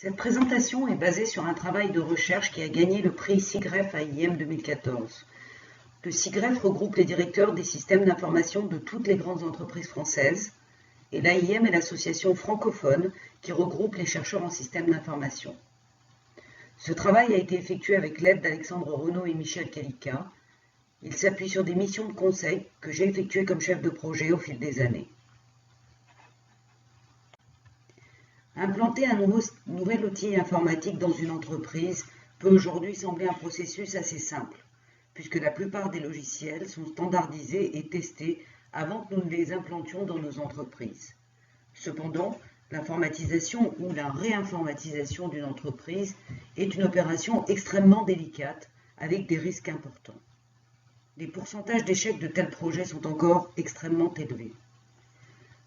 Cette présentation est basée sur un travail de recherche qui a gagné le prix SIGREF à IM 2014. Le SIGREF regroupe les directeurs des systèmes d'information de toutes les grandes entreprises françaises et l'AIM est l'association francophone qui regroupe les chercheurs en systèmes d'information. Ce travail a été effectué avec l'aide d'Alexandre Renaud et Michel Calica. Il s'appuie sur des missions de conseil que j'ai effectuées comme chef de projet au fil des années. Implanter un nouvel outil informatique dans une entreprise peut aujourd'hui sembler un processus assez simple, puisque la plupart des logiciels sont standardisés et testés avant que nous ne les implantions dans nos entreprises. Cependant, l'informatisation ou la réinformatisation d'une entreprise est une opération extrêmement délicate avec des risques importants. Les pourcentages d'échecs de tels projets sont encore extrêmement élevés.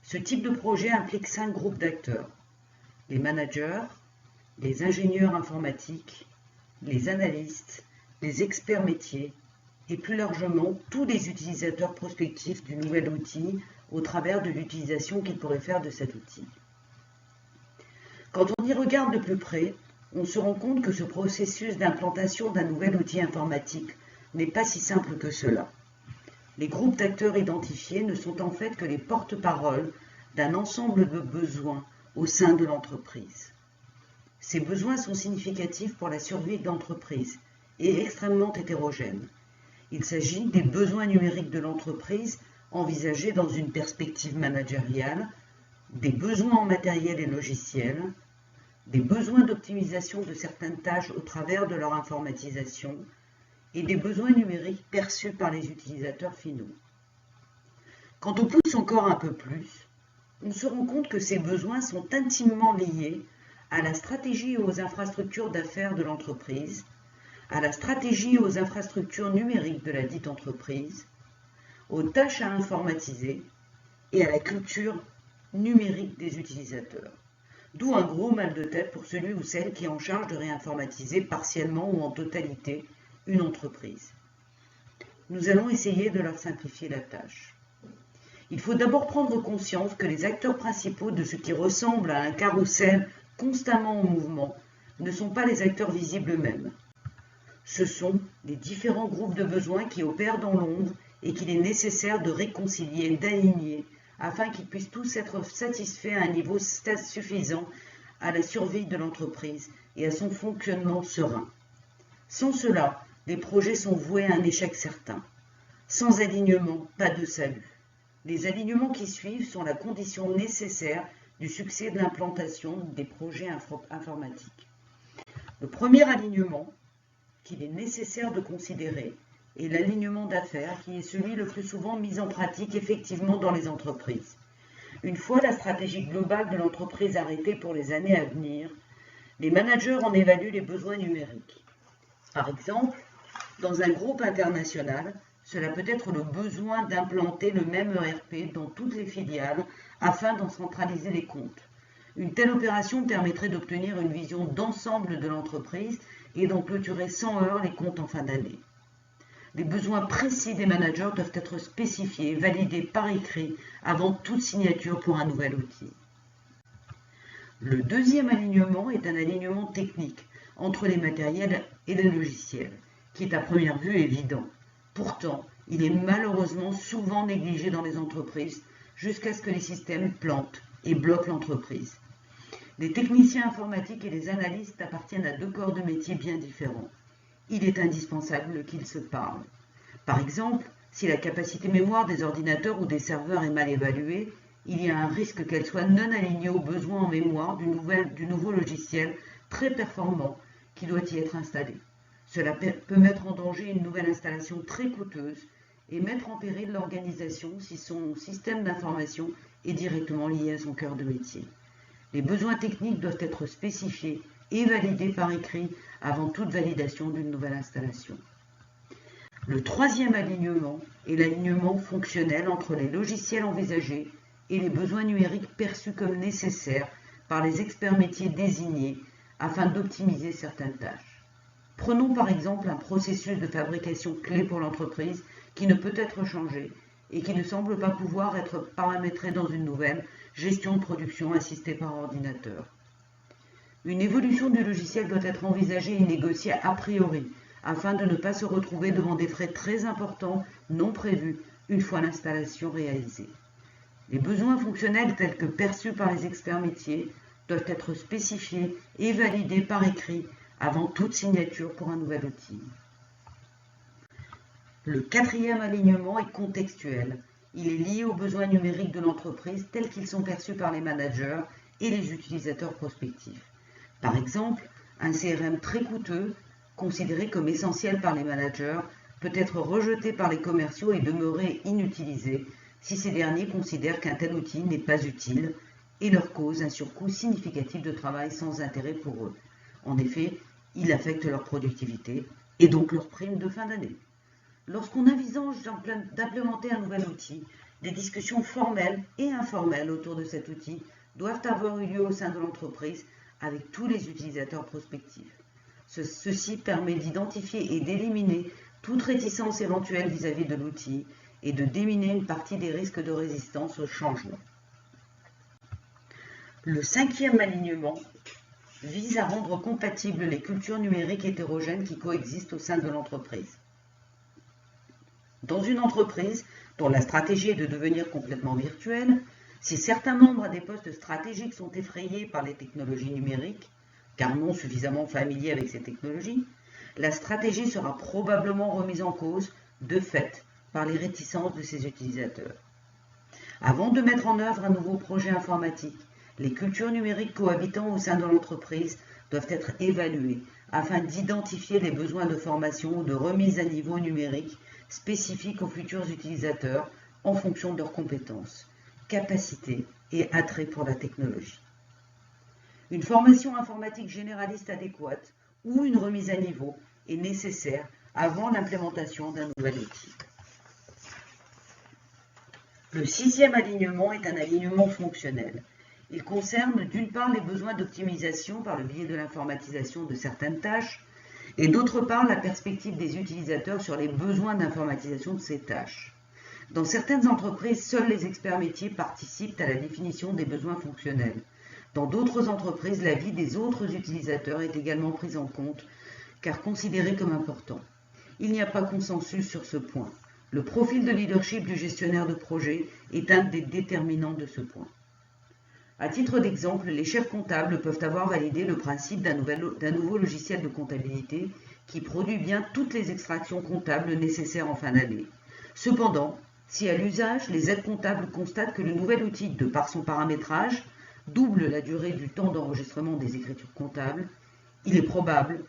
Ce type de projet implique 5 groupes d'acteurs: les managers, les ingénieurs informatiques, les analystes, les experts métiers et plus largement tous les utilisateurs prospectifs du nouvel outil au travers de l'utilisation qu'ils pourraient faire de cet outil. Quand on y regarde de plus près, on se rend compte que ce processus d'implantation d'un nouvel outil informatique n'est pas si simple que cela. Les groupes d'acteurs identifiés ne sont en fait que les porte-paroles d'un ensemble de besoins au sein de l'entreprise. Ces besoins sont significatifs pour la survie de l'entreprise et extrêmement hétérogènes. Il s'agit des besoins numériques de l'entreprise envisagés dans une perspective managériale, des besoins en matériel et logiciel, des besoins d'optimisation de certaines tâches au travers de leur informatisation et des besoins numériques perçus par les utilisateurs finaux. Quand on pousse encore un peu plus, on se rend compte que ces besoins sont intimement liés à la stratégie et aux infrastructures d'affaires de l'entreprise, à la stratégie et aux infrastructures numériques de la dite entreprise, aux tâches à informatiser et à la culture numérique des utilisateurs. D'où un gros mal de tête pour celui ou celle qui est en charge de réinformatiser partiellement ou en totalité une entreprise. Nous allons essayer de leur simplifier la tâche. Il faut d'abord prendre conscience que les acteurs principaux de ce qui ressemble à un carrousel constamment en mouvement ne sont pas les acteurs visibles eux-mêmes. Ce sont les différents groupes de besoins qui opèrent dans l'ombre et qu'il est nécessaire de réconcilier, d'aligner, afin qu'ils puissent tous être satisfaits à un niveau suffisant à la survie de l'entreprise et à son fonctionnement serein. Sans cela, les projets sont voués à un échec certain. Sans alignement, pas de salut. Les alignements qui suivent sont la condition nécessaire du succès de l'implantation des projets informatiques. Le premier alignement qu'il est nécessaire de considérer est l'alignement d'affaires qui est celui le plus souvent mis en pratique effectivement dans les entreprises. Une fois la stratégie globale de l'entreprise arrêtée pour les années à venir, les managers en évaluent les besoins numériques. Par exemple, dans un groupe international, cela peut être le besoin d'implanter le même ERP dans toutes les filiales afin d'en centraliser les comptes. Une telle opération permettrait d'obtenir une vision d'ensemble de l'entreprise et d'en clôturer sans heurts les comptes en fin d'année. Les besoins précis des managers doivent être spécifiés et validés par écrit avant toute signature pour un nouvel outil. Le deuxième alignement est un alignement technique entre les matériels et les logiciels, qui est à première vue évident. Pourtant, il est malheureusement souvent négligé dans les entreprises jusqu'à ce que les systèmes plantent et bloquent l'entreprise. Les techniciens informatiques et les analystes appartiennent à deux corps de métier bien différents. Il est indispensable qu'ils se parlent. Par exemple, si la capacité mémoire des ordinateurs ou des serveurs est mal évaluée, il y a un risque qu'elle soit non alignée aux besoins en mémoire du nouveau logiciel très performant qui doit y être installé. Cela peut mettre en danger une nouvelle installation très coûteuse et mettre en péril l'organisation si son système d'information est directement lié à son cœur de métier. Les besoins techniques doivent être spécifiés et validés par écrit avant toute validation d'une nouvelle installation. Le troisième alignement est l'alignement fonctionnel entre les logiciels envisagés et les besoins numériques perçus comme nécessaires par les experts métiers désignés afin d'optimiser certaines tâches. Prenons par exemple un processus de fabrication clé pour l'entreprise qui ne peut être changé et qui ne semble pas pouvoir être paramétré dans une nouvelle gestion de production assistée par ordinateur. Une évolution du logiciel doit être envisagée et négociée a priori, afin de ne pas se retrouver devant des frais très importants non prévus une fois l'installation réalisée. Les besoins fonctionnels tels que perçus par les experts métiers doivent être spécifiés et validés par écrit avant toute signature pour un nouvel outil. Le quatrième alignement est contextuel. Il est lié aux besoins numériques de l'entreprise tels qu'ils sont perçus par les managers et les utilisateurs prospectifs. Par exemple, un CRM très coûteux, considéré comme essentiel par les managers, peut être rejeté par les commerciaux et demeurer inutilisé si ces derniers considèrent qu'un tel outil n'est pas utile et leur cause un surcoût significatif de travail sans intérêt pour eux. En effet, il affecte leur productivité et donc leur prime de fin d'année. Lorsqu'on envisage d'implémenter un nouvel outil, des discussions formelles et informelles autour de cet outil doivent avoir eu lieu au sein de l'entreprise avec tous les utilisateurs prospectifs. Ceci permet d'identifier et d'éliminer toute réticence éventuelle vis-à-vis de l'outil et de déminer une partie des risques de résistance au changement. Le cinquième alignement vise à rendre compatibles les cultures numériques hétérogènes qui coexistent au sein de l'entreprise. Dans une entreprise dont la stratégie est de devenir complètement virtuelle, si certains membres à des postes stratégiques sont effrayés par les technologies numériques, car non suffisamment familiers avec ces technologies, la stratégie sera probablement remise en cause, de fait, par les réticences de ses utilisateurs. Avant de mettre en œuvre un nouveau projet informatique, les cultures numériques cohabitant au sein de l'entreprise doivent être évaluées afin d'identifier les besoins de formation ou de remise à niveau numérique spécifiques aux futurs utilisateurs en fonction de leurs compétences, capacités et attrait pour la technologie. Une formation informatique généraliste adéquate ou une remise à niveau est nécessaire avant l'implémentation d'un nouvel outil. Le sixième alignement est un alignement fonctionnel. Il concerne d'une part les besoins d'optimisation par le biais de l'informatisation de certaines tâches et d'autre part la perspective des utilisateurs sur les besoins d'informatisation de ces tâches. Dans certaines entreprises, seuls les experts métiers participent à la définition des besoins fonctionnels. Dans d'autres entreprises, l'avis des autres utilisateurs est également pris en compte car considéré comme important. Il n'y a pas consensus sur ce point. Le profil de leadership du gestionnaire de projet est un des déterminants de ce point. À titre d'exemple, les chefs comptables peuvent avoir validé le principe d'un nouveau logiciel de comptabilité qui produit bien toutes les extractions comptables nécessaires en fin d'année. Cependant, si à l'usage, les aides comptables constatent que le nouvel outil, de par son paramétrage, double la durée du temps d'enregistrement des écritures comptables, il est probable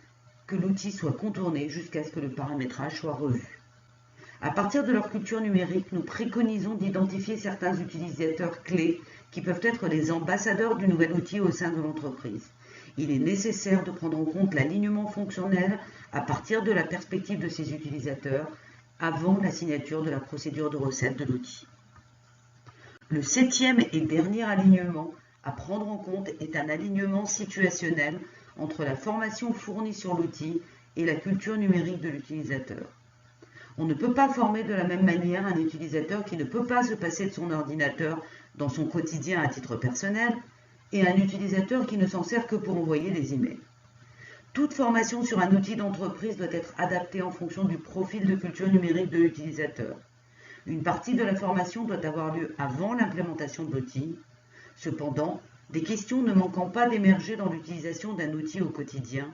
que l'outil soit contourné jusqu'à ce que le paramétrage soit revu. À partir de leur culture numérique, nous préconisons d'identifier certains utilisateurs clés qui peuvent être les ambassadeurs du nouvel outil au sein de l'entreprise. Il est nécessaire de prendre en compte l'alignement fonctionnel à partir de la perspective de ces utilisateurs avant la signature de la procédure de recette de l'outil. Le septième et dernier alignement à prendre en compte est un alignement situationnel entre la formation fournie sur l'outil et la culture numérique de l'utilisateur. On ne peut pas former de la même manière un utilisateur qui ne peut pas se passer de son ordinateur dans son quotidien à titre personnel et un utilisateur qui ne s'en sert que pour envoyer des emails. Toute formation sur un outil d'entreprise doit être adaptée en fonction du profil de culture numérique de l'utilisateur. Une partie de la formation doit avoir lieu avant l'implémentation de l'outil. Cependant, des questions ne manquant pas d'émerger dans l'utilisation d'un outil au quotidien,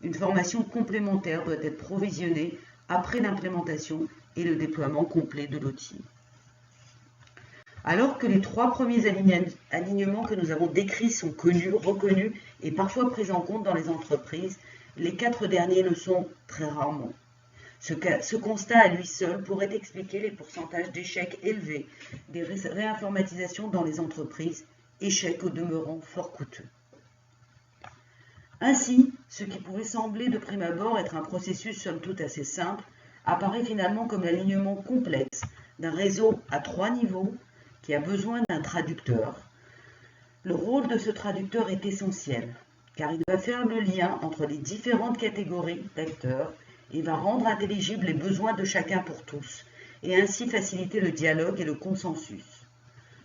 une formation complémentaire doit être provisionnée après l'implémentation et le déploiement complet de l'outil. Alors que les trois premiers alignements que nous avons décrits sont connus, reconnus et parfois pris en compte dans les entreprises, les quatre derniers le sont très rarement. Ce constat à lui seul pourrait expliquer les pourcentages d'échecs élevés des réinformatisations dans les entreprises, échecs au demeurant fort coûteux. Ainsi, ce qui pouvait sembler de prime abord être un processus somme toute assez simple, apparaît finalement comme l'alignement complexe d'un réseau à 3 niveaux qui a besoin d'un traducteur. Le rôle de ce traducteur est essentiel, car il va faire le lien entre les différentes catégories d'acteurs et va rendre intelligibles les besoins de chacun pour tous, et ainsi faciliter le dialogue et le consensus.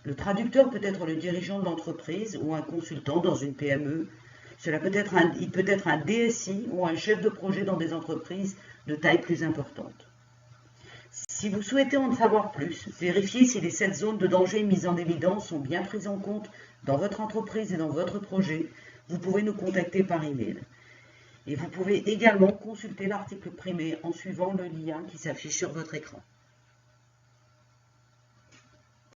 Le traducteur peut être le dirigeant de l'entreprise ou un consultant dans une PME, Il peut être un DSI ou un chef de projet dans des entreprises de taille plus importante. Si vous souhaitez en savoir plus, vérifiez si les 7 zones de danger mises en évidence sont bien prises en compte dans votre entreprise et dans votre projet. Vous pouvez nous contacter par email. Et vous pouvez également consulter l'article primé en suivant le lien qui s'affiche sur votre écran.